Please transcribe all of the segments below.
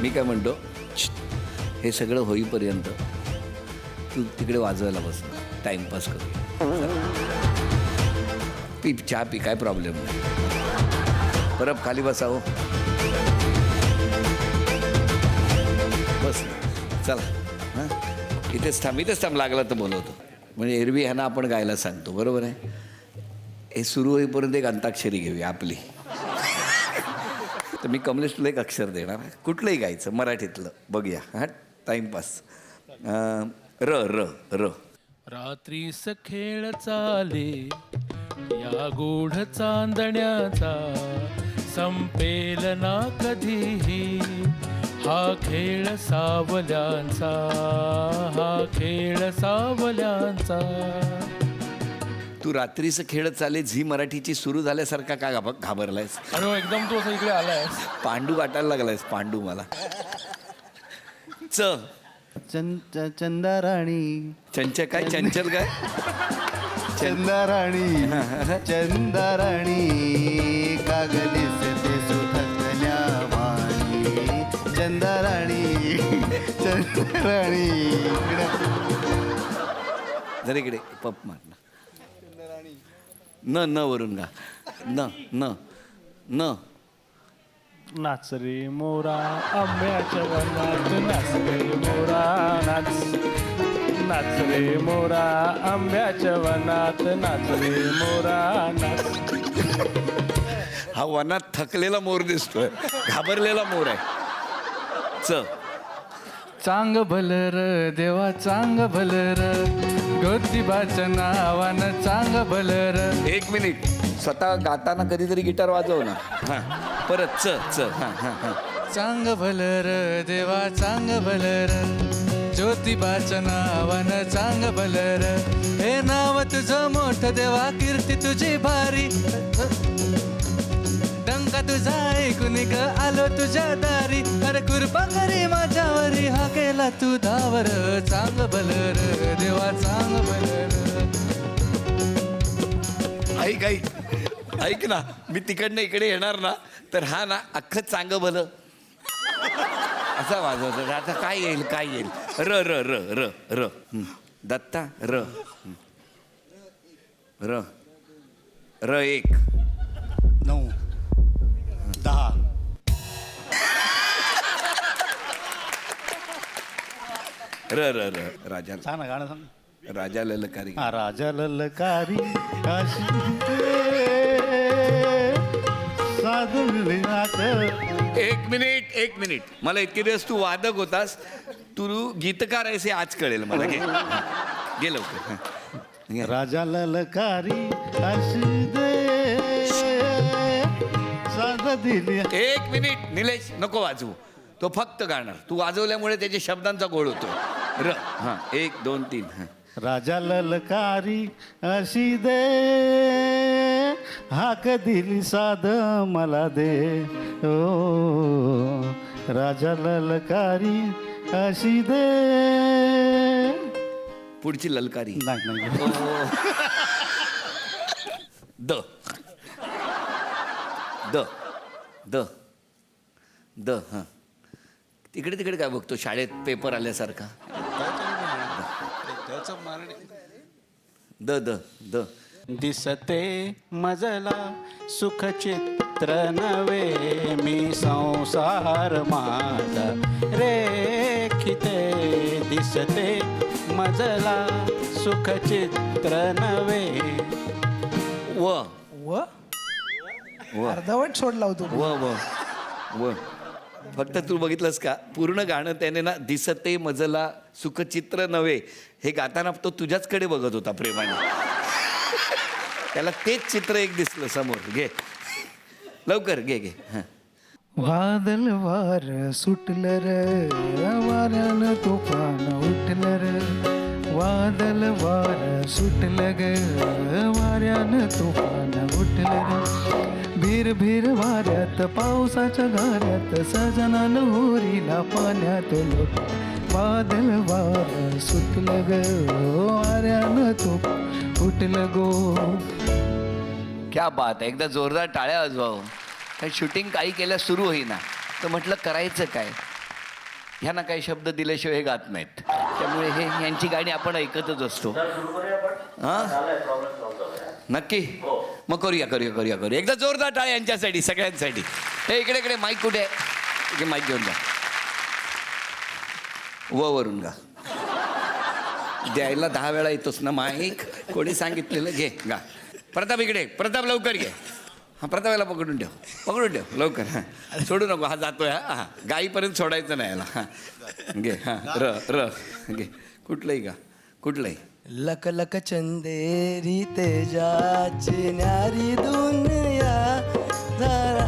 मी काय म्हणतो, हे सगळं होईपर्यंत तू तिकडे वाजवायला बस, टाइमपास करू. पी चहा पी, काय प्रॉब्लेम नाही. परत खाली बसावं. बस चला. हां इथेच थांब लागला तर बोलवतो. म्हणजे एरवी ह्यांना आपण गायला सांगतो, बरोबर आहे. हे सुरू होईपर्यंत एक अंताक्षरी घेऊया आपली. तर मी कमलेश तुला एक अक्षर देणार, कुठलंही गायचं मराठीतलं, बघूया. हां टाईमपास. र र र. रात्रीस खेळ चाले या गूढ चांदण्याचा, संपेल ना कधीही हा खेळ सावल्यांचा, हा खेळ सावल्यांचा. तू रात्रीचं खेळत चाले झी मराठीची सुरू झाल्यासारखा का घाबरलायस? अरे एकदम तू असं इकडे आलायस. पांडू वाटायला लागलायस, पांडू मला. च चंदाराणी. काय चंचल काय? चंदाराणी चंदाराणी कागदीस ते सुथकल्या वाणी. चंदाराणी चंदाराणी. जर इकडे पप मार ना. न वरून गा. न न न. नाच रे मोरा आंब्याच्या वनात, नाच रे मोरा नाच. नाच रे मोरा आंब्याच्या वनात, नाच रे मोरा नाच. हा वनात थकलेला मोर दिसतोय, घाबरलेला मोर आहे. च चांग भलर देवा चांग भलर, ज्योतिबाच्या नावानं चांग भलर. एक मिनिट, स्वतः गाताना कधीतरी गिटार वाजव ना. हां परत च च. हां हां हां. चांग भलर देवा चांग भलर, ज्योतिबाच्या नावानं चांग भलर. हे नाव तुझं मोठं देवा, कीर्ती तुझी भारी. डंका तुझा ऐकून ग आलो तुझ्या दारी. अरे कृपा करी माझ्यावरी, हा केला तू धावर. चांग भलर देवा चांग भलर. ऐक ना, मी तिकडनं इकडे येणार ना, तर हा ना अख्खं चांग भलं असा वाजवतो. आता काय येईल र र र र र. दत्ता र र र. 1 9 10. र र र. राजा सांग ना गाणं सांग. राजा ललकारी. हा राजा ललकारी काशी साधुली नाथ. एक मिनिट. मला इतके दिवस तू वादक होतास, तू गीतकार आहेस हे आज कळेल मला. गे लवकर. राजा ललकारी काशी दे साध दिली. एक मिनिट निलेश, नको वाजवू. तो फक्त गाणार, तू वाजवल्यामुळे त्याच्या शब्दांचा गोळ होतो. र. हां 1 2 3. हां. राजा ललकारी अशी दे, हाक दिली साध मला दे. ओ राजा ललकारी अशी दे. पुढची ललकारी. नाही द द द द. हां तिकडे काय बघतो, शाळेत पेपर आल्यासारखा. The the the. दिसते मजला सुखचित्र नवे, मी संसार माझा रेखिते. दिसते मजला सुखचित्र नवे. व व व अर्धवट सोडला होतो. व व व. फक्त तू बघितलंस का पूर्ण गाणं त्याने ना, दिसते मजला सुखचित्र नव्हे हे गाताना तो तुझ्याचकडे बघत होता प्रेमाने. त्याला तेच चित्र एक दिसलं समोर. घे लवकर घे. हां. वादल वार सुटलं र, वाऱ्यानं तुफान उठलं र. वादल वार सुटलं ग, वाऱ्यानं तुफान उठलं र. भीर भीर वाऱ्यात पावसाच्या गाऱ्यात, सजनानं होरीला पाण्यात लोट. वादल वार सुटलं ग, वाऱ्यानं तुफान उठलं गो. क्या बात आहे, एकदा जोरदार टाळ्या वाजवावं. कारण शूटिंग काही केल्यास सुरू होईना. तर म्हटलं करायचं काय, ह्यांना काही शब्द दिल्याशिवाय हे गात नाहीत. त्यामुळे हे यांची गाणी आपण ऐकतच असतो. हां नक्की, मग करूया. एकदा जोरदार टाळ्या यांच्यासाठी, सगळ्यांसाठी. हे इकडे माईक कुठे आहे? इकडे माईक घेऊन जा. वरून गा, द्यायला 10 वेळा येतोस ना माईक, कोणी सांगितलेलं. घे गा. प्रताप इकडे, प्रताप लवकर घे. हां प्रतापाला पकडून ठेव लवकर. हां सोडू नको, हा जातोय. हां गाईपर्यंत सोडायचं नाही याला. हां घे. हां र घे. कुठलंही गा, कुठलंही. लक लक चंदेरी तेजाची न्यारी दुनिया जरा.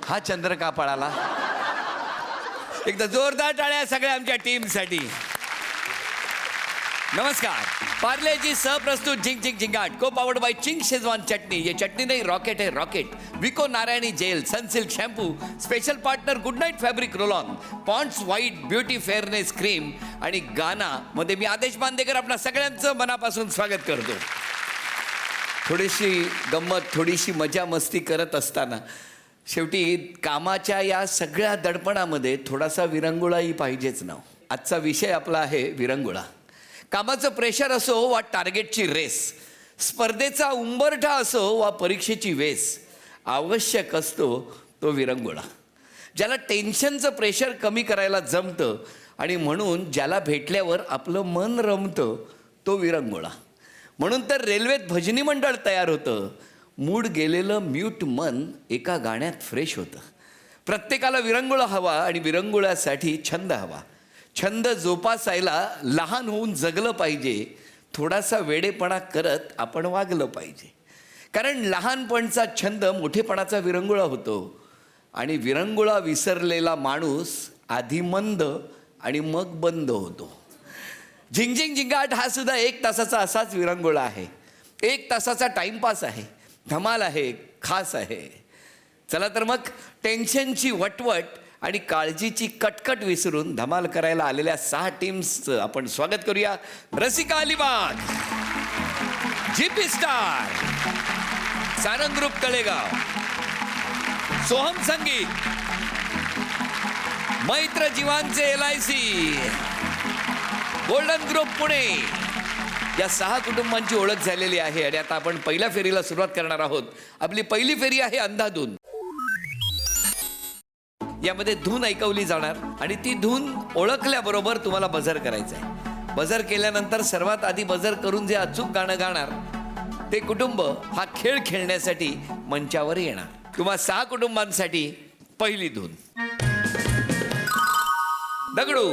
हा चंद्र का पळाला. एकदा जोरदार टाळ्या सगळ्या आमच्या टीमसाठी. नमस्कार. पार्लेजी सहप्रस्तुत झिंग Zing Zingaat, co powered by Ching's Schezwan chutney. ये चटनी नहीं, रॉकेट है rocket. Vicco Narayani gel, Sunsilk shampoo, special partner good night fabric roll on, Pond's white beauty fairness cream आणि गाना मध्ये मी आदेश बांदेकर आपणा सगळ्यांचं मनापासून स्वागत करतो. थोडीशी गंमत, थोडीशी मजा मस्ती करत असताना शेवटी कामाच्या या सगळ्या दडपणामध्ये थोडासा विरंगुळाही पाहिजेच ना. आजचा विषय आपला आहे विरंगुळा. कामाचं प्रेशर असो वा टार्गेटची रेस, स्पर्धेचा उंबरठा असो वा परीक्षेची वेस, आवश्यक असतो तो विरंगुळा. ज्याला टेन्शनचं प्रेशर कमी करायला जमतं आणि म्हणून ज्याला भेटल्यावर आपलं मन रमतं तो विरंगुळा. म्हणून तर रेल्वेत भजनी मंडळ तयार होतं. मूड गेलेलं म्यूट मन एका गाण्यात फ्रेश होतं. प्रत्येकाला विरंगुळा हवा आणि विरंगुळ्यासाठी छंद हवा. छंद जोपासायला लहान होऊन जगलं पाहिजे. थोडासा वेडेपणा करत आपण वागलं पाहिजे. कारण लहानपणचा छंद मोठेपणाचा विरंगुळा होतो आणि विरंगुळा विसरलेला माणूस आधी मंद आणि मग बंद होतो. झिंगझिंग झिंगाट हा सुद्धा 1 तासाचा असाच विरंगुळा आहे. 1 तासाचा टाइमपास आहे, धमाल आहे, खास आहे. चला तर मग टेन्शनची वटवट आणि काळजीची कटकट विसरून धमाल करायला आलेल्या 6 टीम्सचं आपण स्वागत करूया. Rasika Alibag, GP star, Sarang group Talegaon, Soham संगीत, मैत्र जीवांचे LIC, गोल्डन ग्रुप पुणे. या 6 कुटुंबांची ओळख झालेली आहे आणि आता आपण पहिल्या फेरीला सुरुवात करणार आहोत. आपली पहिली फेरी आहे अंधाधून. यामध्ये धून ऐकवली जाणार आणि ती धून ओळखल्याबरोबर तुम्हाला बझर करायचं आहे. बझर केल्यानंतर सर्वात आधी बझर करून जे अचूक गाणं गाणार ते कुटुंब हा खेळ खेळण्यासाठी मंचावर येणार. तुम्हा 6 कुटुंबांसाठी पहिली धून. दगडू,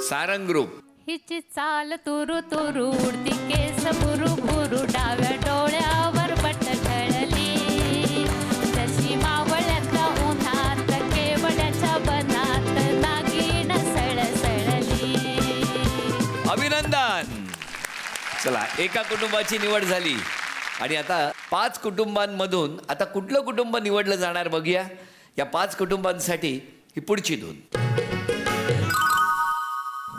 सारंग ग्रुप. हिची चाल तुरु तुरु उडती केस भुरु भुरु, डाव्या डोळ्यावर बट खेळली, जशी मावळ्याच्या उन्हात केवड्याच्या बनात नागिन सळसळली. अभिनंदन. चला, एका कुटुंबाची निवड झाली आणि आता 5 कुटुंबांमधून आता कुठलं कुटुंब निवडलं जाणार बघूया. या 5 कुटुंबांसाठी ही पुढची धून.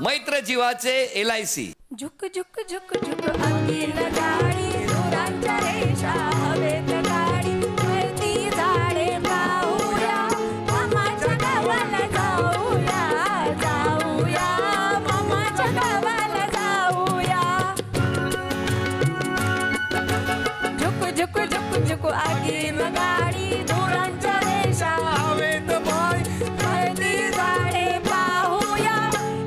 मैत्र जीवाचे LIC. झुक झुक झुक झुक अंगील गाडी, दुरांच्या रेषा हवेत गाडी, वरती झाडे पाहूया, मामाच्या गावाला जाऊया, जाऊया, मामाच्या गावाला जाऊया. झुक झुक झुक झुक अंगील गाडी, दुरांच्या रेषा हवेत पाय, वरती झाडे पाहूया,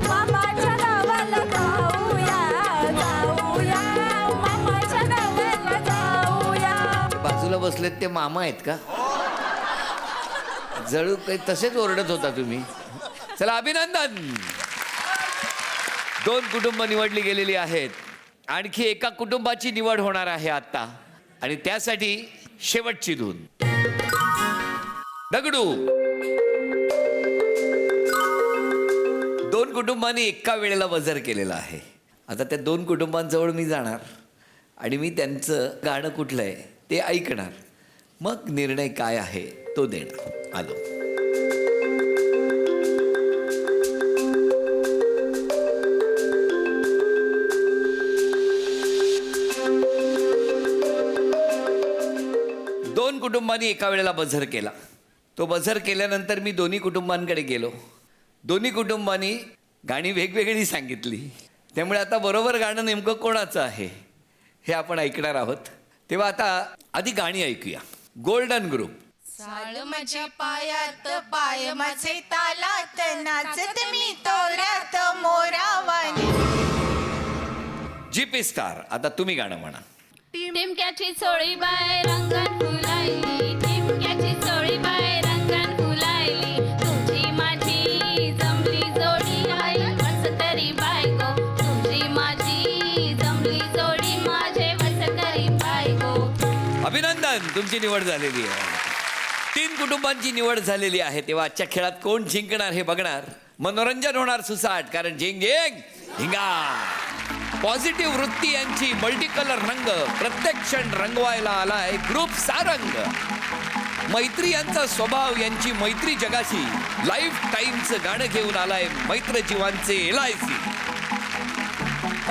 मामाच्या गावाला जाऊया, जाऊया, मामाच्या गावाला जाऊया. बाजूला बसलेत ते मामा आहेत का? जळू काही तसेच ओरडत होता तुम्ही. चला, अभिनंदन. 2 कुटुंब निवडली गेलेली आहेत. आणखी एका कुटुंबाची निवड होणार आहे आता आणि त्यासाठी शेवटची धून. दगडू. 2 कुटुंबांनी एका वेळेला बझर केलेला आहे. आता त्या 2 कुटुंबांजवळ मी जाणार आणि मी त्यांचं गाणं कुठलं आहे ते ऐकणार. मग निर्णय काय आहे तो देणार. आलो. कुटुंबांनी एका वेळेला बझर केला. तो बझर केल्यानंतर मी दोन्ही कुटुंबांकडे गेलो. दोन्ही कुटुंबांनी गाणी वेगवेगळी सांगितली. त्यामुळे आता बरोबर गाणं नेमकं कोणाचं आहे हे आपण ऐकणार आहोत. तेव्हा आता आधी गाणी ऐकूया. Golden group. साळ माझ्या पायात पाय माझे तालात नाचत मी तोऱ्यात मोरावानी. GP star. आता तुम्ही गाणं म्हणा. टिमक्याची चोळी बाय रंगात फुलायली, टिमक्याची चोळी बाय रंगात फुलायली, तुझी माझी जमली जोडी आई वस तरी बायको, तुझी माझी जमली जोडी माझे वस तरी बायको. अभिनंदन, तुमची निवड झालेली आहे. 3 कुटुंबांची निवड झालेली आहे. तेव्हा आजच्या खेळात कोण जिंकणार हे बघणार. मनोरंजन होणार सुसाट, कारण झिंग झिंग झिंगा. पॉझिटिव्ह वृत्ती यांची मल्टी कलर रंग प्रत्येक क्षण रंगवायला आलाय ग्रुप सारंग. मैत्री यांचा स्वभाव यांची मैत्री जगाशी लाईफ टाईमचं गाणं घेऊन आलाय मैत्र जीवांचे LIC.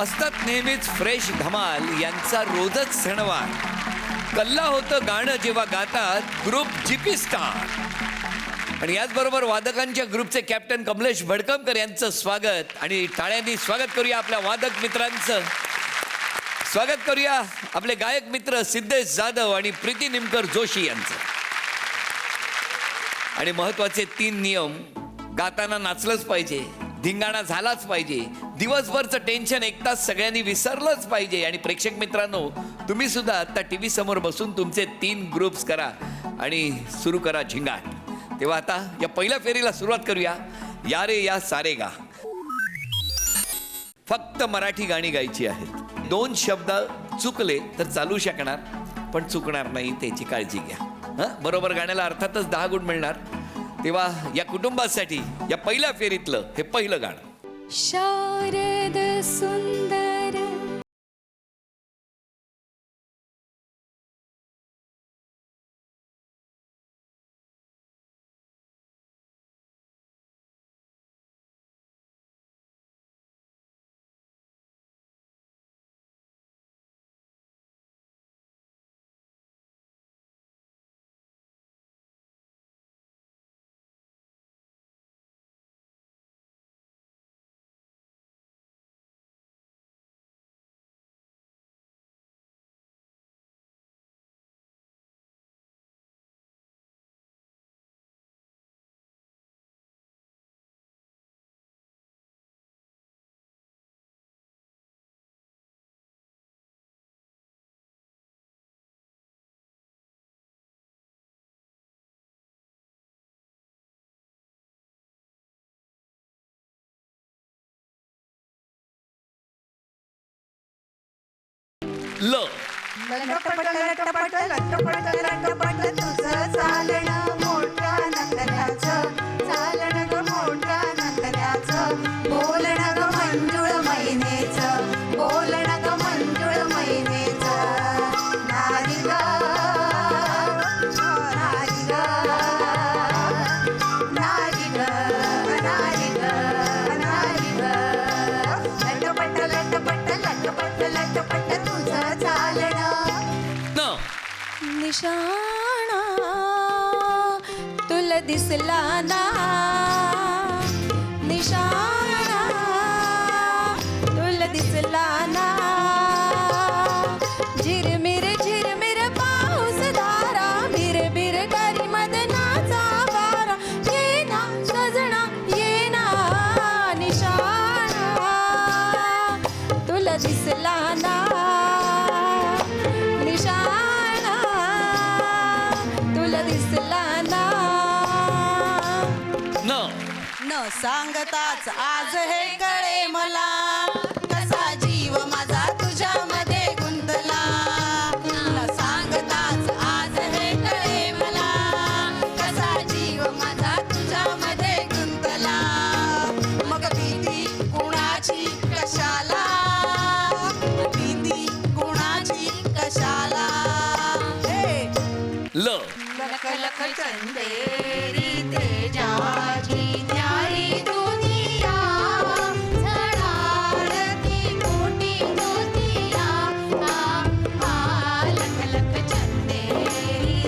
असतात नेहमीच फ्रेश धमाल यांचा रोजच सणवार. कल्ला होतं गाणं जेव्हा गातात ग्रुप जीपी स्टार. आणि याचबरोबर वादकांच्या ग्रुपचे कॅप्टन कमलेश भडकमकर यांचं स्वागत. आणि टाळ्यांनी स्वागत करूया आपल्या वादक मित्रांचं. स्वागत करूया आपले गायक मित्र सिद्धेश जाधव आणि प्रीती निमकर जोशी यांचं. आणि महत्वाचे 3 नियम. गाताना नाचलंच पाहिजे, धिंगाणा झालाच पाहिजे, दिवसभरचं टेन्शन 1 तास सगळ्यांनी विसरलंच पाहिजे. आणि प्रेक्षक मित्रांनो, तुम्ही सुद्धा आता TV समोर बसून तुमचे 3 ग्रुप्स करा आणि सुरू करा झिंगाट. तेव्हा आता या पहिल्या फेरीला सुरुवात करूया. या रे या सारे गा. फक्त मराठी गाणी गायची आहेत. 2 शब्द चुकले तर चालू शकणार, पण चुकणार नाही त्याची काळजी घ्या. बरोबर गाण्याला अर्थातच 10 गुण मिळणार. तेव्हा या कुटुंबासाठी या पहिल्या फेरीतलं हे पहिलं गाणं. शारद सुंदर ल. लटपट लटपट लटपट लटपट तुझं चालणं मोठ्या नंदऱ्याचं, चालणं ग मोठ्या नंदऱ्याचं, बोलणं ग मंजुळ मैनेचं, बोलणं ग मंजुळ मैनेचं. नारी ग नारी ग नारी ग नारी ग नारी ग. लटपट लटपट लटपट लटपट तुझं चालणं. न. निशाणा तुला दिसला ना, निशाणा तुला दिसला ना. झिरमिर पाऊस धारा, बिरबिर करी मदनाचा वारा. ये ना सजना ये ना, निशाणा तुला दिसला ना, निशाणा तुला दिसला ना. न. न सांगताच आज हे कळे मला, कसा जीव माझा तुझ्यामध्ये गुंतला. न सांगताच आज हे कळे मला, कसा जीव माझा तुझ्यामध्ये गुंतला. मग भीती कुणाची कशाला, भीती कुणाची कशाला. ल. लख लख चंदेरी तेजाची न्यारी दुनिया, झळाळती मोठी मोतिया. लख लख चंदेरी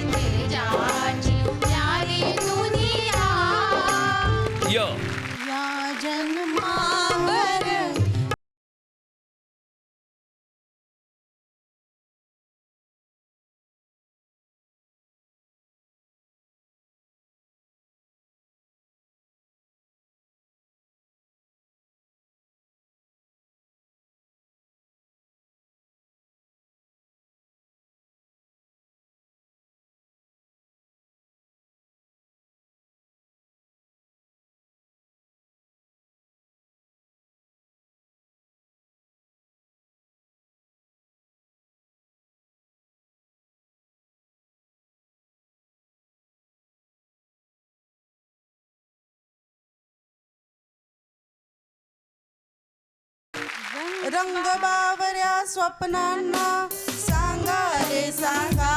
रंग बावऱ्या स्वप्नांना सांगा रे सांगा,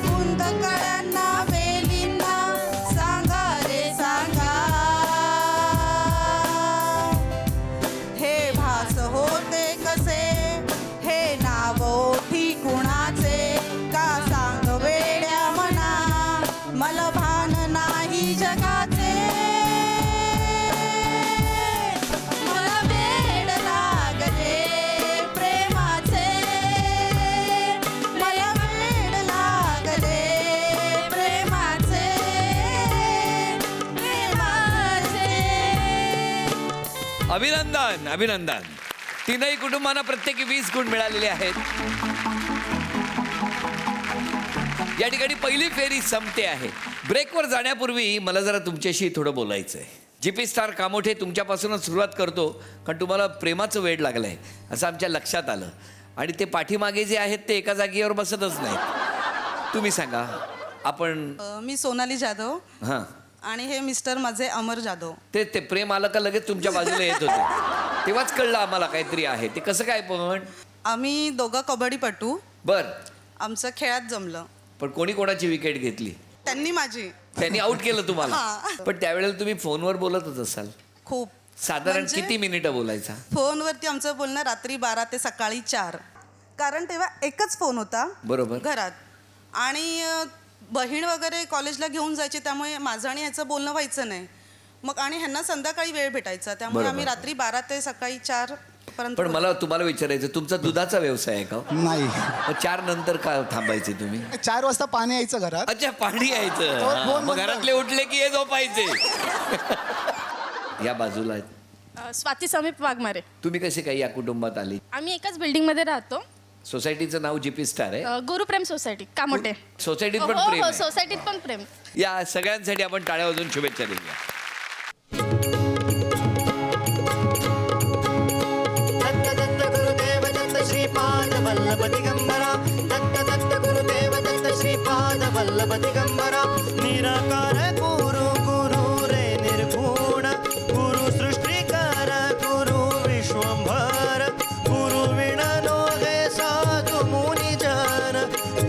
कुंद कळ्यांना वेलींना सांगा रे सांगा, हे भास होते कसे, हे नाव ओठी कुणाचे, का सांग वेड्या मना, मला भान नाही जगाचे, मला वेड लागले प्रेमाचे, मला वेड लागले प्रेमाचे, प्रेमाचे. अभिनंदन अभिनंदन. तीनही कुटुंबांना प्रत्येकी 20 गुण मिळालेले आहेत. या ठिकाणी पहिली फेरी संपते आहे. ब्रेकवर जाण्यापूर्वी मला जरा तुमच्याशी थोडं बोलायचं आहे. जीपी स्टार कामोठे तुमच्यापासूनच सुरुवात करतो, कारण तुम्हाला प्रेमाचं वेड लागलं आहे असं आमच्या लक्षात आलं. आणि ते पाठीमागे जे आहेत ते एका जागेवर बसतच नाहीत. तुम्ही सांगा आपण. मी सोनाली जाधव हां आणि हे मिस्टर माझे अमर जाधव. ते प्रेम आलं का लगेच तुमच्या बाजूला येत होते. तेव्हाच कळलं आम्हाला काहीतरी आहे. ते कसं काय पण? आम्ही दोघं कबड्डीपटू. बर. आमचं खेळात जमलं. पण कोणी कोणाची विकेट घेतली? त्यांनी माझी. त्यांनी आउट केलं तुम्हाला. हां. पण त्यावेळेला तुम्ही फोनवर बोलतच असाल. खूप. साधारण म्हणजे किती मिनिटं बोलायचा? फोनवरती आमचं बोलणं रात्री 12 ते सकाळी 4, कारण तेव्हा एकच फोन होता बरोबर. घरात. आणि बहीण वगैरे कॉलेजला घेऊन जायची, त्यामुळे माझं आणि ह्याचं बोलणं व्हायचं नाही. मग आणि ह्यांना संध्याकाळी वेळ भेटायचा, त्यामुळे बरोबर. आम्ही रात्री 12 ते सकाळी 4 पर्यंत. पण मला तुम्हाला विचारायचं, तुमचा दुधाचा व्यवसाय आहे का? नाही, मग 4 नंतर का थांबायचे तुम्ही? 4 वाजता पाणी यायचं घरात. अच्छा, पाणी यायचं. तो हां, फोन मग बंद. घरातले उठले की हे झोपायचे. या बाजूला आहेत. स्वाती समीप वाघमारे. तुम्ही कसे काही या कुटुंबात आली? आम्ही एकाच बिल्डिंगमध्ये राहतो. सोसायटीचं नाव जीपी स्टार आहे. गुरुप्रेम सोसायटी कामोठे. सोसायटीत हो पण प्रेम हो, आहे. सोसायटीत पण प्रेम. या सगळ्यांसाठी आपण टाळ्या वाजवून शुभेच्छा देऊया. दत्त दत्त गुरुदेव दत्त श्रीपाद वल्लभ दिगंबरा, दत्त दत्त गुरुदेव दत्त श्रीपाद वल्लभ दिगंबरा, निराकार गुरु गुरु रे निर्गुण, गुरु सृष्टिकर गुरु विश्वंभर, गुरु विना नो हे साधु मुनी जन,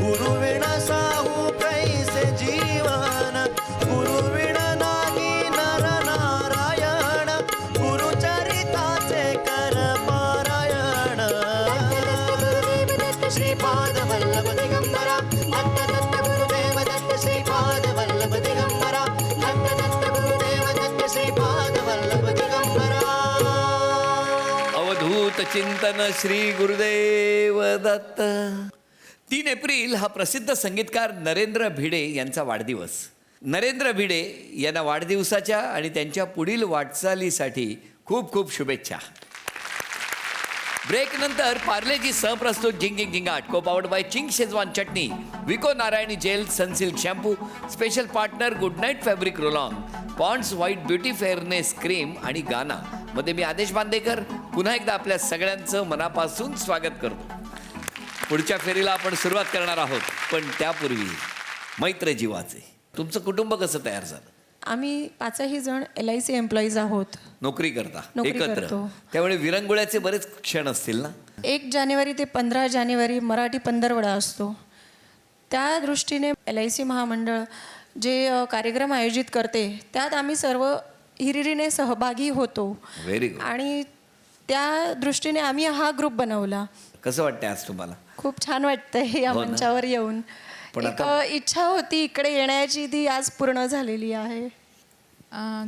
गुरु विना साहू कैसे जीवन, गुरु विना नाही नर नारायण, गुरु चरिताचे कर पारायण. श्रीपाद वल्लभ दिगंबरा, दत्त दत्त गुरुदेव दत्त श्रीपाद वल्लभ दिगंबरा, दत्त दत्त गुरुदेव दत्त श्रीपाद वल्लभ दिगंबरा. अवधूत चिंतन श्री गुरुदेव दत्त. 3 एप्रिल हा प्रसिद्ध संगीतकार नरेंद्र भिडे यांचा वाढदिवस. नरेंद्र भिडे यांना वाढदिवसाच्या आणि त्यांच्या पुढील वाटचालीसाठी खूप खूप शुभेच्छा. ब्रेक नंतर पार्लेजी सहप्रस्तुत झिंगिंग झिंगाट, co powered by Ching's Schezwan चटणी, Vicco Narayani gel, Sunsilk shampoo, special partner good night fabric roll on, Pond's white beauty fairness cream आणि गाना मध्ये मी आदेश बांदेकर पुन्हा एकदा आपल्या सगळ्यांचं मनापासून स्वागत करतो. पुढच्या फेरीला आपण सुरुवात करणार आहोत, पण त्यापूर्वी मैत्र जीवाचे. तुमचं कुटुंब कसं तयार झालं? आम्ही 5ही जण LIC एम्प्लॉईज आहोत. नोकरी करता नोकरी एकत्र, करतो. त्यामुळे विरंगुळ्याचे बरेच क्षण असतील ना? 1 जानेवारी ते 15 जानेवारी मराठी पंधरवडा असतो. त्या दृष्टीने LIC महामंडळ जे कार्यक्रम आयोजित करते त्यात आम्ही सर्व हिरिरीने सहभागी होतो. Very good. आणि त्या दृष्टीने आम्ही हा ग्रुप बनवला. कसं वाटतंय आज तुम्हाला? खूप छान वाटतंय या हो ना? मंचावर येऊन. पण एक इच्छा होती इकडे येण्याची, ती आज पूर्ण झालेली आहे.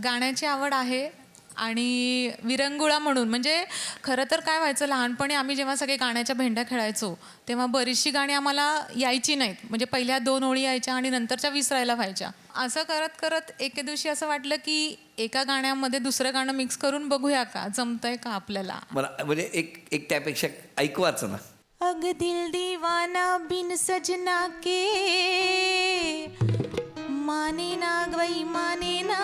गाण्याची आवड आहे आणि विरंगुळा म्हणून, म्हणजे खरं तर काय व्हायचं, लहानपणी आम्ही जेव्हा सगळे गाण्याच्या भेंड्या खेळायचो तेव्हा बरीचशी गाणी आम्हाला यायची नाहीत. म्हणजे पहिल्या 2 ओळी यायच्या आणि नंतरच्या विसरायला व्हायच्या. असं करत करत एके दिवशी असं वाटलं की एका गाण्यामध्ये दुसरं गाणं मिक्स करून बघूया का, जमतंय का आपल्याला. मला म्हणजे एक त्यापेक्षा ऐकवाच ना. अग दिल दीवाना बिन सजना के, माने ना गई माने ना,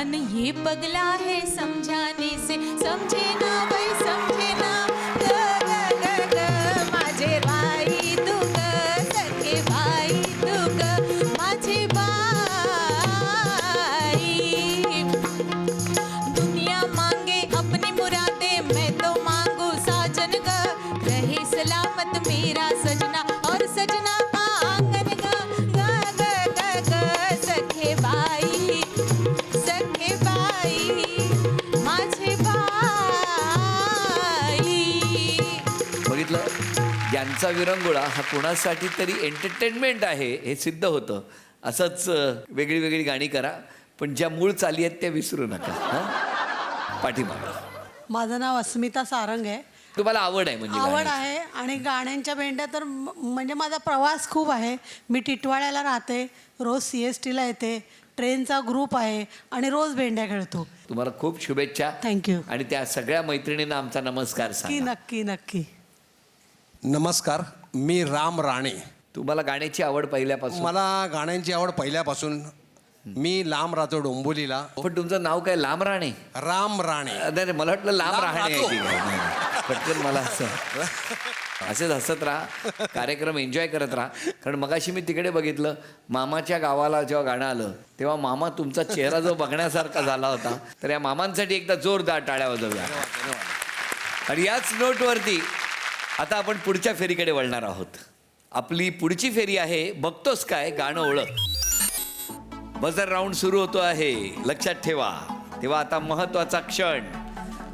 अन ये पगला है समझाने से समझे ना भाई समझे ना, ग ग ग ग माझे भाई तू ग, सखे भाई तू ग, माझे बाई यांचा विरंगुळा हा कोणासाठी तरी एंटरटेनमेंट आहे हे सिद्ध होतं. असंच वेगळी वेगळी गाणी करा, पण ज्या मूळ चाली आहेत त्या विसरू नका. हां, पाठीमागे. माझं नाव अस्मिता सारंग आहे. तुम्हाला आवड आहे म्हणजे आवड गाण्याची? आहे आणि गाण्यांच्या भेंड्या तर म्हणजे माझा प्रवास खूप आहे. मी टिटवाळ्याला राहते, रोज CSTला येते, ट्रेनचा ग्रुप आहे आणि रोज भेंड्या खेळतो. तुम्हाला खूप शुभेच्छा. थँक्यू. आणि त्या सगळ्या मैत्रिणींना आमचा नमस्कार नक्की सांगा. नक्की नक्की. नमस्कार, मी राम राणे. तुम्हाला गाण्याची आवड पहिल्यापासून? मला गाण्यांची आवड पहिल्यापासून. मी लांब राहतो डोंबिवलीला. पण तुमचं नाव काय? लांब राणे? राम राणे. नाही, मला वाटलं लांब लांब राहणे आहे राहतो. की काय. नाही, पटकन मला असं असेच हसत राहा, कार्यक्रम एन्जॉय करत राहा. कारण मगाशी मी तिकडे बघितलं, मामाच्या गावाला जेव्हा गाणं आलं तेव्हा मामा तुमचा चेहरा जो बघण्यासारखा झाला होता, तर या मामांसाठी एकदा जोरदार टाळ्या वाजवूया. आणि याच नोटवरती आता आपण पुढच्या फेरीकडे वळणार आहोत. आपली पुढची फेरी आहे बघतोस काय गाणं ओळख. बझर राऊंड सुरू होतो आहे, लक्षात ठेवा. तेव्हा आता महत्त्वाचा क्षण.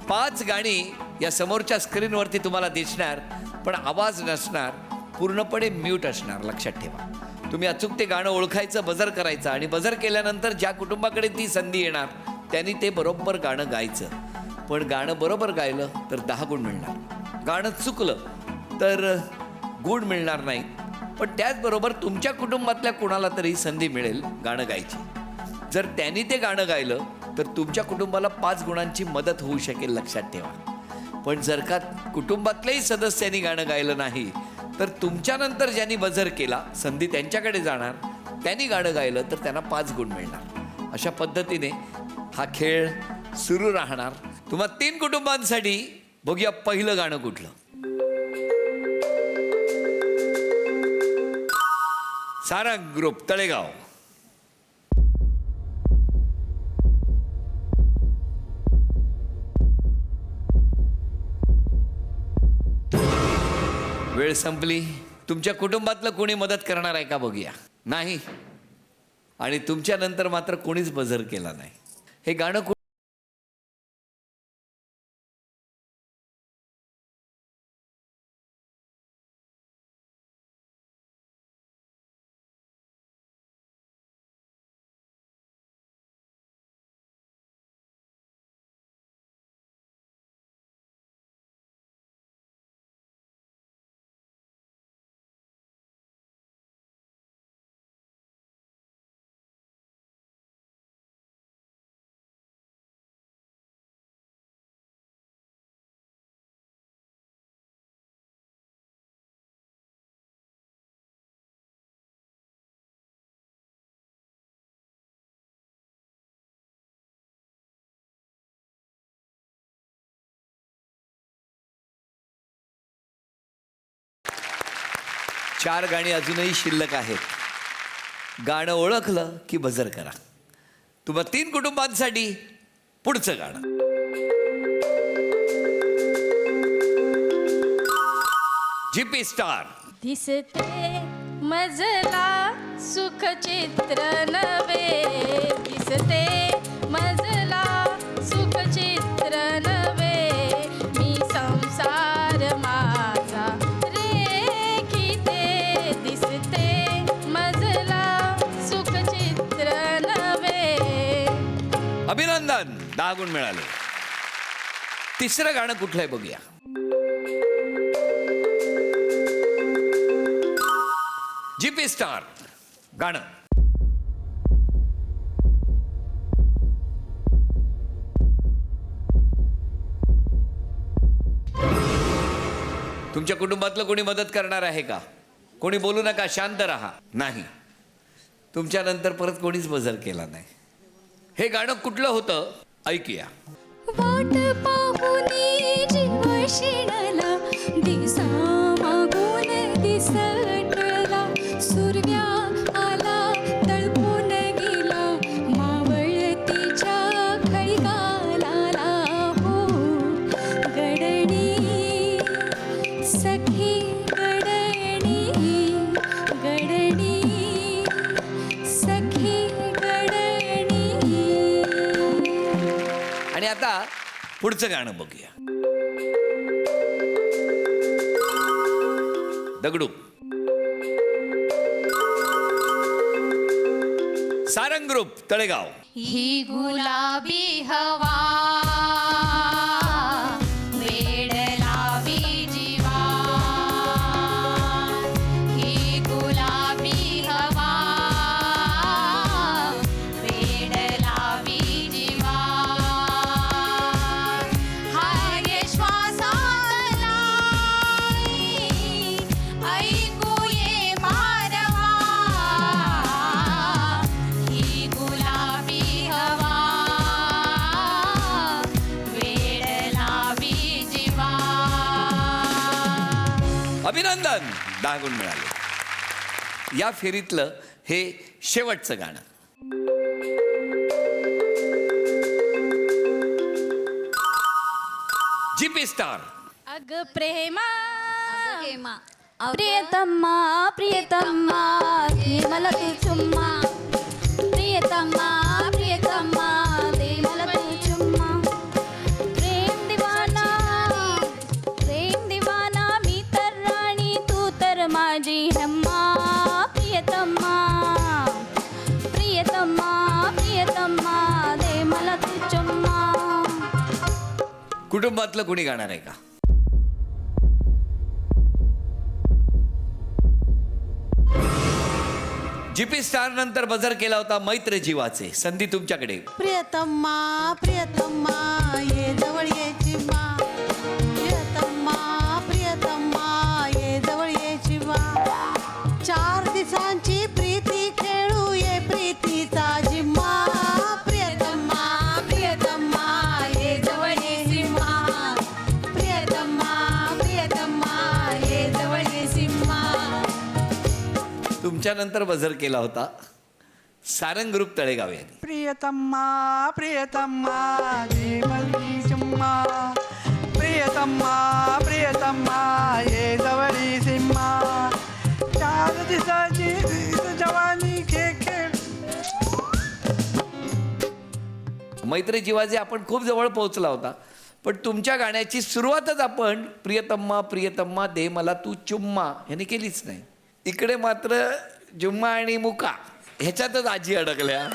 5 गाणी या समोरच्या स्क्रीनवरती तुम्हाला दिसणार, पण आवाज नसणार, पूर्णपणे म्यूट असणार. लक्षात ठेवा. तुम्ही अचूक ते गाणं ओळखायचं, बझर करायचं आणि बझर केल्यानंतर ज्या कुटुंबाकडे ती संधी येणार त्यांनी ते बरोबर गाणं गायचं. पण गाणं बरोबर गायलं तर 10 गुण मिळणार, गाणं चुकलं तर गुण मिळणार नाही. पण त्याचबरोबर तुमच्या कुटुंबातल्या कोणाला तरी संधी मिळेल गाणं गायची. जर त्यांनी ते गाणं गायलं तर तुमच्या कुटुंबाला 5 गुणांची मदत होऊ शकेल. लक्षात ठेवा. पण जर का कुटुंबातल्याही सदस्यांनी गाणं गायलं नाही तर तुमच्यानंतर ज्यांनी बझर केला संधी त्यांच्याकडे जाणार, त्यांनी गाणं गायलं तर त्यांना 5 गुण मिळणार. अशा पद्धतीने हा खेळ सुरू राहणार. तुम्हा 3 कुटुंबांसाठी बघूया पहिलं गाणं कुठलं. सारंग ग्रुप, तळेगाव. वेळ संपली. तुमच्या कुटुंबातलं कोणी मदत करणार आहे का बघूया. नाही. आणि तुमच्या नंतर मात्र कोणीच बझर केला नाही. हे गाणं चार गाणी अजूनही शिल्लक आहेत. गाणं ओळखलं की बझर करा. तुम्हा 3 कुटुंबांसाठी पुढचं गाणं. GP star. दिसते मजला सुखचित्र नवे, दिसते मजला सुखचित्र नवे, मी संसार माझा रेखिते, दिसते मजला सुखचित्र नवे. अभिनंदन, 10 गुण मिळाले. तिसरं गाणं कुठलं आहे बघूया. जीपी स्टार गाणं. तुमच्या कुटुंबातलं कोणी मदत करणार आहे का? कोणी बोलू नका, शांत राहा. नाही. तुमच्यानंतर परत कोणीच बझर केला नाही. हे गाणं कुठलं होतं ऐकूया. वाट पाहुनी जीव शिणला, दिसा मागून दिसटला, सुरव्या आला तळपून गेला, मावळतीच्या खळगाला हो. गडणी सखी गडणी, गडणी सखी गडणी. आणि आता पुढचं गाणं बघूया. दगडू. सारंग ग्रुप तळेगाव. ही गुलाबी हवा वेड लावी जीवा, ही गुलाबी हवा वेड लावी जीवा, हाय श्वासातला ऐकू ये मारवा, ही गुलाबी हवा वेड लावी जीवा. अभिनंदन, 10 गुण मिळाले. या फेरीतलं हे शेवटचं गाणं. GP star. अग प्रेमा प्रियतमा प्रियतमा दे मला तू चुम्मा, प्रियतमा प्रियतमा दे मला तू चुम्मा, प्रेम दिवाना मी तर राणी तू तर माझी रम्मा, प्रियतमा प्रियतमा प्रियतमा दे मला तू चुम्मा. कुटुंबातलं कोणी गाणार आहे का? जीपी स्टार नंतर बजर केला होता मैत्र जीवाचे. संधी तुमच्याकडे. प्रियतमा प्रियतमा ये जवळ ये चिमा, प्रियतमा प्रियतमा ये जवळ ये चिमा, 4 दिवसांची प्रीती खेळू ये प्रीतीचा जिम्मा, प्रियतमा प्रियतमा ये जवळ ये चिमा, प्रियतमा प्रियतमा ये जवळ ये चिमा. तुमच्या नंतर बजर केला होता सारंग ग्रुप तळेगाव यांनी. प्रियतम्मा प्रियतम्मा दे मलती चुम्मा, प्रियतम्मा प्रियतम्मा ये जवळी सिम्मा, 4 दिवसाची जवानी खेळ. मैत्री जीवाचे आपण खूप जवळ पोहोचला होता, पण तुमच्या गाण्याची सुरुवातच आपण प्रियतम्मा प्रियतम्मा दे मला तू चुम्मा ह्याने केलीच नाही. इकडे मात्र जुम्मा आणि मुका ह्याच्यातच आजी अडकल्या.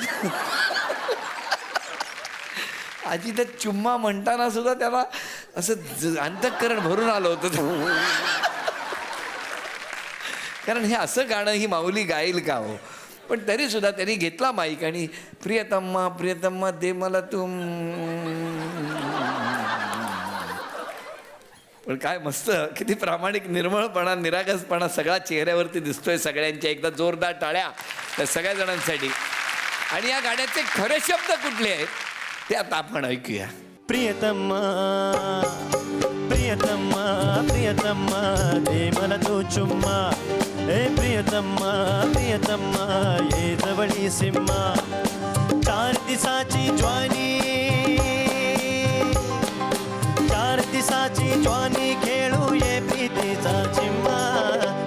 आजी तर चुम्मा म्हणताना सुद्धा त्याला असं अंतःकरण भरून आलं होतं. कारण हे असं गाणं ही माऊली गाईल का हो. पण तरी सुद्धा त्यांनी घेतला माईक आणि प्रियतम्मा प्रियतम्मा दे मला तू. पण काय मस्त, किती प्रामाणिक, निर्मळपणा, निरागसपणा सगळा चेहऱ्यावरती दिसतोय सगळ्यांच्या. एकदा जोरदार टाळ्या त्या सगळ्या जणांसाठी. आणि या गाण्याचे खरे शब्द कुठले आहेत ते आता आपण ऐकूया. प्रियतम्मा प्रियतम्मा प्रियतम्मा दे मला तू चुम्मा, ए प्रियतम्मा प्रियतम्मा ये जवळी सिम्मा, 4 दिवसाची ज्वानी 4 दिवसाची ज्वानी खेळू ये प्रीतीचा चिम्मा,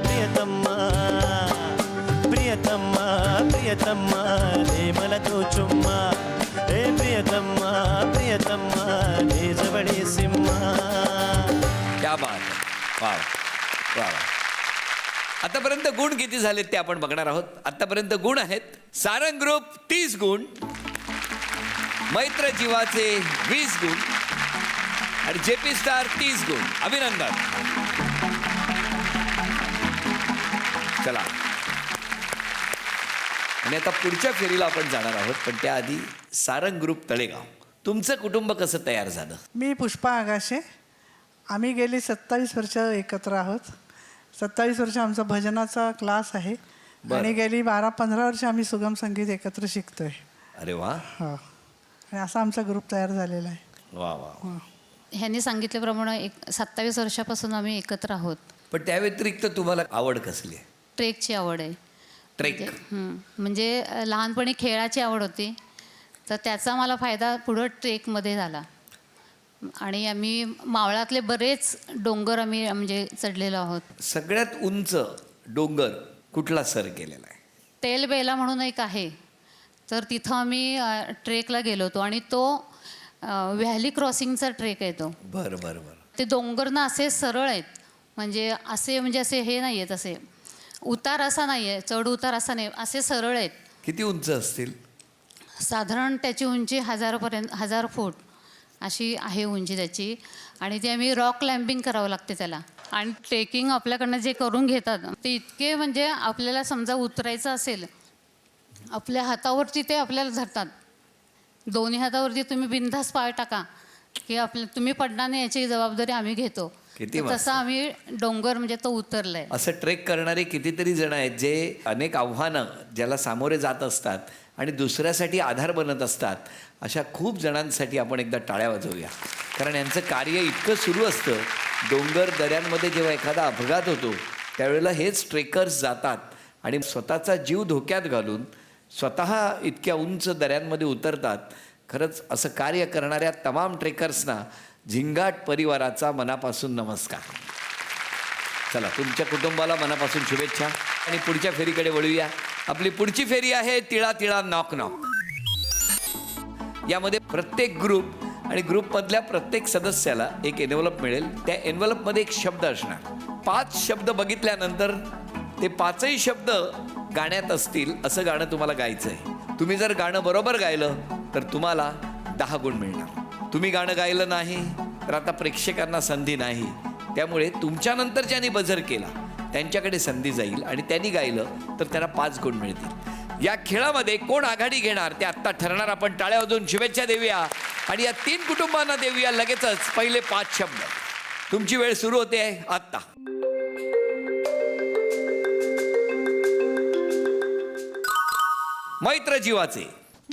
प्रियतम्मा प्रियतम्मा प्रियतम्मा दे मला तू चुम्मा, ए प्रियतम्मा प्रियतम्मा दे जवळी सिम्मा. क्या बात आहे. वा वा. आतापर्यंत गुण किती झालेत ते आपण बघणार आहोत. आतापर्यंत गुण आहेत सारंग ग्रुप 30 गुण, मैत्र जीवाचे 20 गुण आणि जेपी स्टार 30 गुण. अभिनंदन. चला, आणि आता पुढच्या फेरीला आपण जाणार आहोत, पण त्याआधी सारंग ग्रुप तळेगाव, तुमचं कुटुंब कसं तयार झालं? मी पुष्पा आगाशे. आम्ही गेली 27 वर्ष एकत्र आहोत. 27 वर्ष आमचा भजनाचा क्लास आहे आणि गेली 12-15 वर्ष आम्ही सुगम संगीत एकत्र शिकतोय. अरे वा. हो, आणि असा आमचा ग्रुप तयार झालेला आहे. वा वा. ह्यांनी सांगितल्याप्रमाणे 27 वर्षापासून आम्ही एकत्र आहोत. पण त्या व्यतिरिक्त तुम्हाला आवड कसली आहे? ट्रेकची आवड आहे. ट्रेक. म्हणजे लहानपणी खेळाची आवड होती, तर त्याचा मला फायदा पुढं ट्रेकमध्ये झाला. आणि आम्ही मावळातले बरेच डोंगर आम्ही म्हणजे चढलेलो आहोत. सगळ्यात उंच डोंगर कुठला सर केलेला आहे? तेलबेला म्हणून एक आहे, तर तिथं आम्ही ट्रेकला गेलो होतो आणि तो व्हॅली क्रॉसिंगचा ट्रेक आहे तो. बरं बरं बरं. ते डोंगर ना असे सरळ आहेत, म्हणजे असे हे नाही आहेत, असे उतार असा नाही आहे, चढ उतार असा नाही, असे सरळ आहेत. किती उंच असतील? साधारण त्याची उंची 1000 फूट अशी आहे उंची त्याची. आणि ते आम्ही रॉक क्लाइम्बिंग करावं लागते त्याला. आणि ट्रेकिंग आपल्याकडनं जे करून घेतात ते इतके, म्हणजे आपल्याला समजा उतरायचं असेल, आपल्या हातावरती ते आपल्याला धरतात, दोन्ही हातावरती तुम्ही बिनधास्त पाय टाका की तुम्ही पडणार नाही, याची जबाबदारी आम्ही घेतो. किती तर तसं आम्ही डोंगर म्हणजे तो उतरलाय. असं ट्रेक करणारे कितीतरी जण आहेत जे अनेक आव्हानं ज्याला सामोरे जात असतात आणि दुसऱ्यासाठी आधार बनत असतात. अशा खूप जणांसाठी आपण एकदा टाळ्या वाजवूया, कारण यांचं कार्य इतकं सुरू असतं. डोंगर दऱ्यांमध्ये जेव्हा एखादा अपघात होतो त्यावेळेला हेच ट्रेकर्स जातात आणि स्वतःचा जीव धोक्यात घालून स्वतः इतक्या उंच दऱ्यांमध्ये उतरतात. खरंच असं कार्य करणाऱ्या तमाम ट्रेकर्सना झिंगाट परिवाराचा मनापासून नमस्कार. चला, तुमच्या कुटुंबाला मनापासून शुभेच्छा. आणि पुढच्या फेरीकडे वळूया. आपली पुढची फेरी आहे तिळा तिळा नॉक नॉक. यामध्ये प्रत्येक ग्रुप आणि ग्रुपमधल्या प्रत्येक सदस्याला एक एन्व्हलप मिळेल. त्या एन्व्हलपमध्ये एक शब्द असणार. 5 शब्द बघितल्यानंतर ते 5ही शब्द गाण्यात असतील असं गाणं तुम्हाला गायचं आहे. तुम्ही जर गाणं बरोबर गायलं तर तुम्हाला 10 गुण मिळणार. तुम्ही गाणं गायलं नाही तर आता प्रेक्षकांना संधी नाही. त्यामुळे तुमच्यानंतर ज्यांनी बझर केला त्यांच्याकडे संधी जाईल आणि त्यांनी गायलं तर त्यांना 5 गुण मिळतील. या खेळामध्ये कोण आघाडी घेणार ते आत्ता ठरणार. आपण टाळ्या वाजवून शुभेच्छा देऊया आणि या 3 कुटुंबांना देऊया लगेचच पहिले 5 शब्द. तुमची वेळ सुरू होते आहे आत्ता. मैत्र जीवाचे.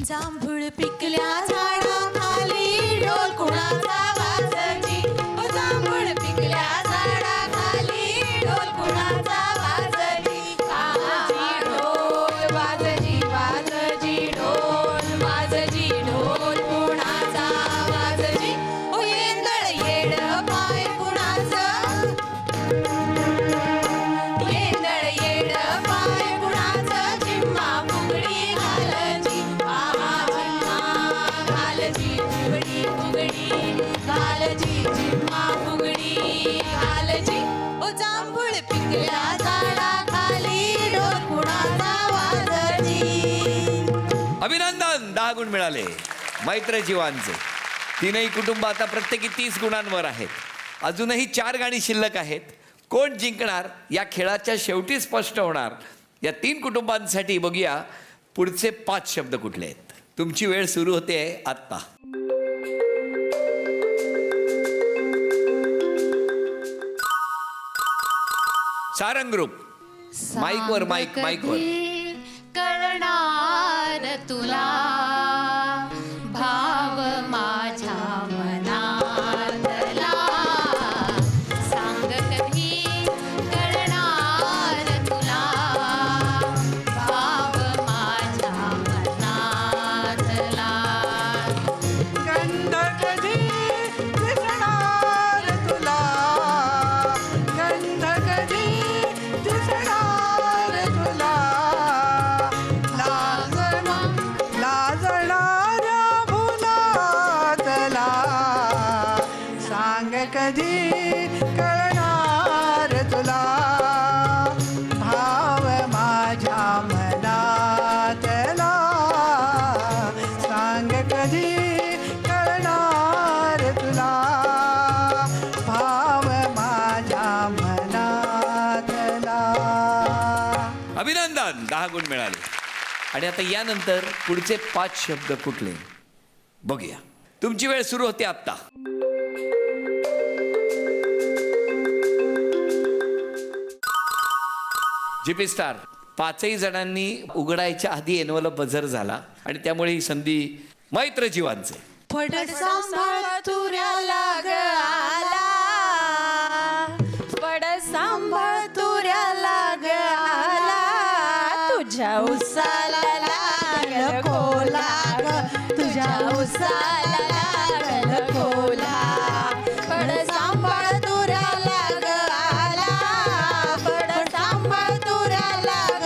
जांभूळ पिकल्या झाडाखाली ढोल कुणाचा वाजजी. ओ जांभूळ पिकल्या झाडाखाली ढोल कुणाचा वाजजी. वाजजी ढोल वाजजी वाजजी ढोल वाजजी ढोल कुणाचा वाजजी. ओ येंदळ येड पाय कुणाचं. येंदळ येड पाय कुणाचं. जिम्मा फुगडी घालजी. फुगडी फुगडी घालजी. जिम्मा फुगडी घालजी. ओ जांभूळ पिकल्या झाडाखाली ढोल कुणाचा वाजजी. अभिनंदन, 10 गुण मिळाले मैत्र जीवांचे. 3ही कुटुंब आता प्रत्येकी 30 गुणांवर आहेत. अजूनही 4 गाणी शिल्लक आहेत. कोण जिंकणार या खेळाच्या शेवटी स्पष्ट होणार. या 3 कुटुंबांसाठी बघूया पुढचे 5 शब्द कुठले आहेत. तुमची वेळ सुरू होते आहे आत्ता. सारंग ग्रुप. माईकवर माईकवर. कळणार तुला भाव माझ्या मनातला. सांग कधी कळणार तुला भाव माझ्या मनातला. गंध कधी दिसणार तुला. गंध कधी दिसणार तुला. लाजणाऱ्या भुलातला. सांग कधी कळणार तुला भाव माझ्या मनातला. सांग कधी कळणार तुला भाव माझ्या मनातला. अभिनंदन, 10 गुण मिळाले. आणि आता यानंतर पुढचे 5 शब्द कुठले बघूया. तुमची वेळ सुरू होते आत्ता. GP star. 5ही जणांनी उघडायच्या आधी एन्व्हलप बझर झाला आणि त्यामुळे ही संधी मैत्र जीवांचे. फड सांभाळ तुऱ्याला ग आला. फड सांभाळ तुऱ्याला ग आला. तुझ्या उसाला लागल खोला ग. तुझ्या उसाला लागल खोला. फड सांभाळ तुऱ्याला ग आला. फड सांभाळ तुऱ्याला ग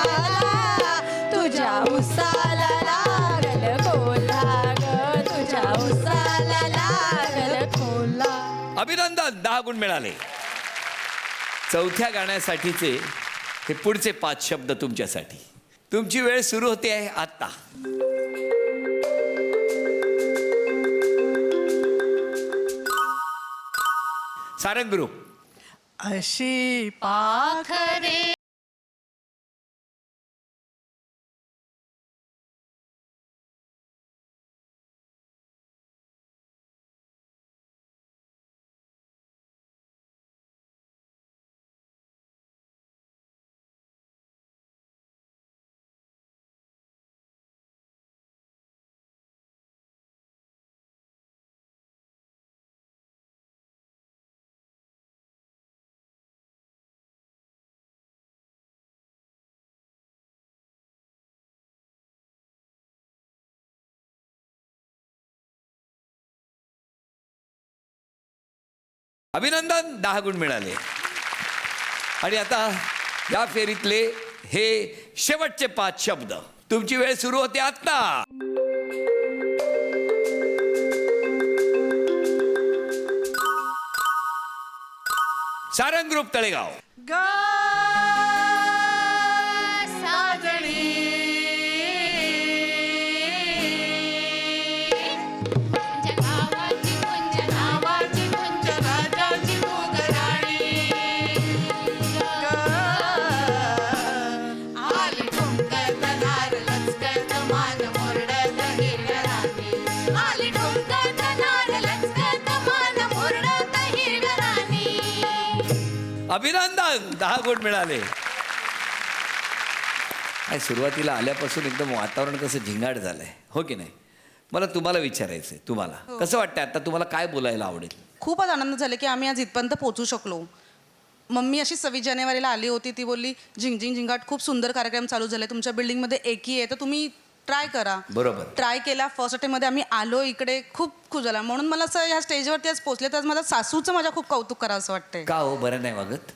आला. तुझ्या उसाला लागल खोला ग. तुझ्या उसाला लागल खोला. अभिनंदन, 10 गुण मिळाले. चौथ्या गाण्यासाठीचे हे पुढचे 5 शब्द तुमच्यासाठी. तुमची वेळ सुरू होते आहे आत्ता. सारंग ग्रुप. अशी पाखरे अभिनंदन, 10 गुण मिळाले. आणि आता या फेरीतले हे शेवटचे 5 शब्द. तुमची वेळ सुरू होते आत्ता. सारंग ग्रुप तळेगाव. अभिनंदन, 10 गुण मिळाले. काय सुरुवातीला आल्यापासून एकदम वातावरण कसं झिंगाट झालंय, हो की नाही? मला तुम्हाला विचारायचंय, तुम्हाला कसं वाटतंय आता? तुम्हाला काय बोलायला आवडेल? खूपच आनंद झाला की आम्ही आज इथपर्यंत पोहोचू शकलो. मम्मी अशी 26 जानेवारीला आली होती, ती बोलली झिंगझिंग झिंगाट खूप सुंदर कार्यक्रम चालू झाले तुमच्या बिल्डिंगमध्ये, एकही आहे तर तुम्ही ट्राय करा. बरोबर. ट्राय केला. फर्स्ट अटेम्प्टमध्ये आम्ही आलो इकडे, खूप खुश झाला. म्हणून मला असं ह्या स्टेजवरती आज पोहोचले तर आज माझ्या सासूचं माझ्या खूप कौतुक करावं असं वाटतंय. का हो, बरं नाही वागत?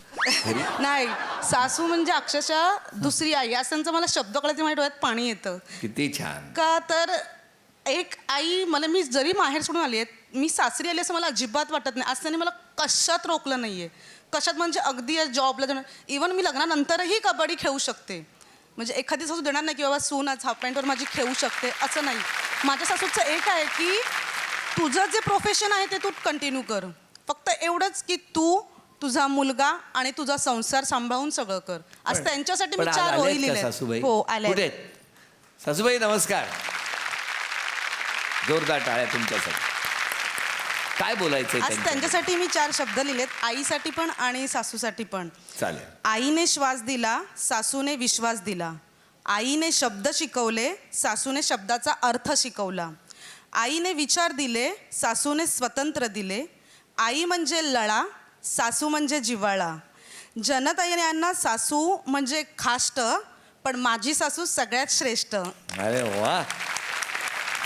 नाही, सासू म्हणजे अक्षरशः दुसरी आई असं त्यांचं मला शब्द कळत माझ्या डोळ्यात पाणी येतं. किती छान. का तर एक आई मला, मी जरी माहेर सोडून आली आहे, मी सासरी आली असं मला अजिबात वाटत नाही. आज त्यांनी मला कशात रोखलं नाहीये. कशात म्हणजे अगदी जॉबला जाणं, इव्हन मी लग्नानंतरही कबड्डी खेळू शकते. म्हणजे एखादी सासू देणार नाही की बाबा सून आज हाफ पॅन्टवर माझी खेळू शकते, असं नाही. माझ्या सासूचं एक आहे की तुझं जे प्रोफेशन आहे ते तू कंटिन्यू कर, फक्त एवढंच की तू तुझा मुलगा आणि तुझा संसार सांभाळून सगळं कर. आज त्यांच्यासाठी मी 4 ओळी लिहिल्या. सासूबाई हो, आल्या. कुठे आहेत? सासूबाई नमस्कार. जोरदार टाळ्या तुमच्यासाठी. काय बोलायचंय आज त्यांच्यासाठी मी 4 शब्द लिहिलेत, आईसाठी पण आणि सासूसाठी पण. चालेल. आईने श्वास दिला, सासूने विश्वास दिला. आईने शब्द शिकवले, सासूने शब्दाचा अर्थ शिकवला. आईने विचार दिले, सासूने स्वतंत्र दिले. आई म्हणजे लळा, सासू म्हणजे जिव्हाळा. जनतायांना सासू म्हणजे खाष्ट, पण माझी सासू सगळ्यात श्रेष्ठ. अरे वा,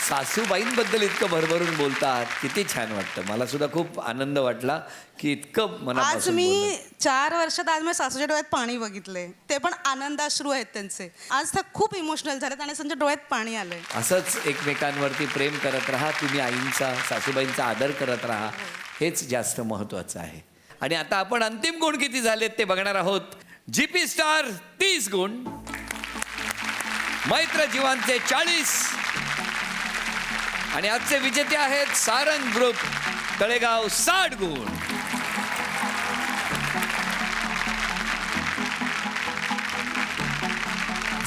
सासूबाईंबद्दल इतकं भरभरून बोलतात, किती छान वाटतं. मला सुद्धा खूप आनंद वाटला की इतकं आज मनापासून मी बोललात. 4 वर्षात आज मी सासूच्या डोळ्यात पाणी बघितले, ते पण आनंदाश्रू आहेत त्यांचे. आज त्या खूप इमोशनल झालेत आणि त्यांच्या डोळ्यात पाणी आलंय. असंच एकमेकांवरती प्रेम करत राहा तुम्ही, आईंचा सासूबाईंचा आदर करत राहा, हेच जास्त महत्त्वाचं आहे. आणि आता आपण अंतिम गुण किती झालेत ते बघणार आहोत. जीपी स्टार 30 गुण, मैत्र जीवांचे 40 आणि आजचे विजेते आहेत सारंग ग्रुप तळेगाव 60 गुण.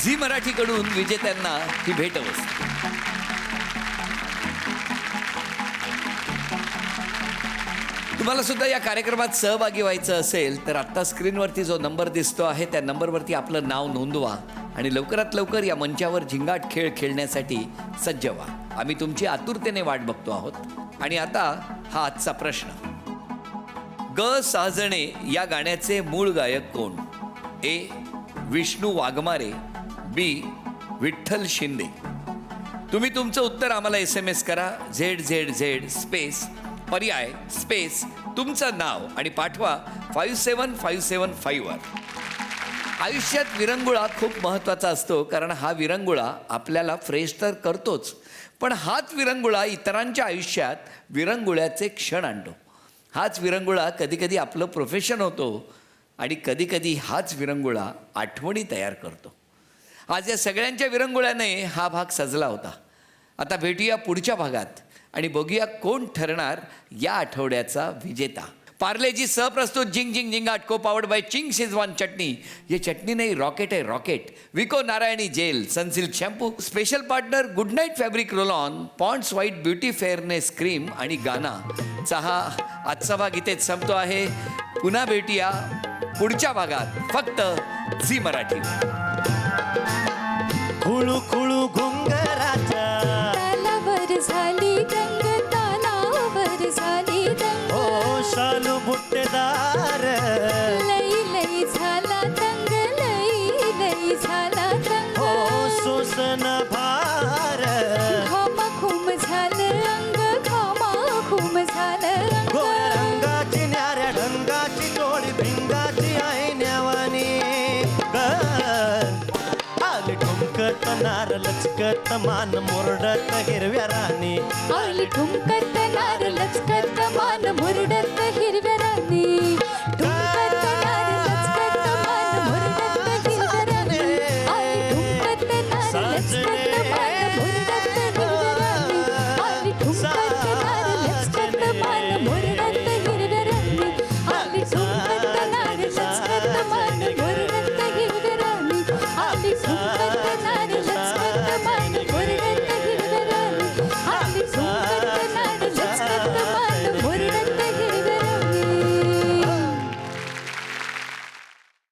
झी मराठीकडून विजेत्यांना ही भेटवस्तू. तुम्हाला सुद्धा या कार्यक्रमात सहभागी व्हायचं असेल तर आत्ता स्क्रीनवरती जो नंबर दिसतो आहे त्या नंबरवरती आपलं नाव नोंदवा आणि लवकरात लवकर या मंचावर झिंगाट खेळ खेळण्यासाठी सज्ज व्हा. आम्ही तुमची आतुरतेने वाट बघतो आहोत. आणि आता हा आजचा प्रश्न. ग साजणे या गाण्याचे मूळ गायक कोण? ए. विष्णू वाघमारे, बी. विठ्ठल शिंदे. तुम्ही तुमचं उत्तर आम्हाला SMS करा ZZZ स्पेस पर्याय स्पेस तुमचं नाव आणि पाठवा 57575 वर. आयुष्यात विरंगुळा खूप महत्त्वाचा असतो, कारण हा विरंगुळा आपल्याला फ्रेश तर करतोच, पण हाच विरंगुळा इतरांच्या आयुष्यात विरंगुळ्याचे क्षण आणतो. हाच विरंगुळा कधीकधी आपलं प्रोफेशन होतो, आणि कधीकधी हाच विरंगुळा आठवणी तयार करतो. आज या सगळ्यांच्या विरंगुळ्याने हा भाग सजला होता. आता भेटूया पुढच्या भागात आणि बघूया कोण ठरणार या आठवड्याचा विजेता. पार्लेजी सहप्रस्तुत जिंग Zing Zingaat co powered by Ching's Schezwan chutney. ये चटणी नाही, रॉकेट आहे rocket. Vicco Narayani gel, Sunsilk shampoo, special partner good night fabric roll on, Pond's white beauty fairness cream आणि गाना. हा आजचा भाग इथेच संपतो आहे. पुन्हा भेटूया पुढच्या भागात फक्त झी मराठी. खुळू खुळू घुंगराच्या तालावर झाली गंग, तालावर झाली गंग. हो शालू बुट्टेदार लई लई झाला तंग, लई लई झाला तंग. हो सोसन भार घामाघूम झालं अंग, घामाघूम झालं अंग. गोऱ्या रंगाची न्याऱ्या ढंगाची चोळी भिंगाची आहे न्यावानी आली ठुमकत नार लचकत मान मोरडत हिरव्या राणी. आली ठुमकत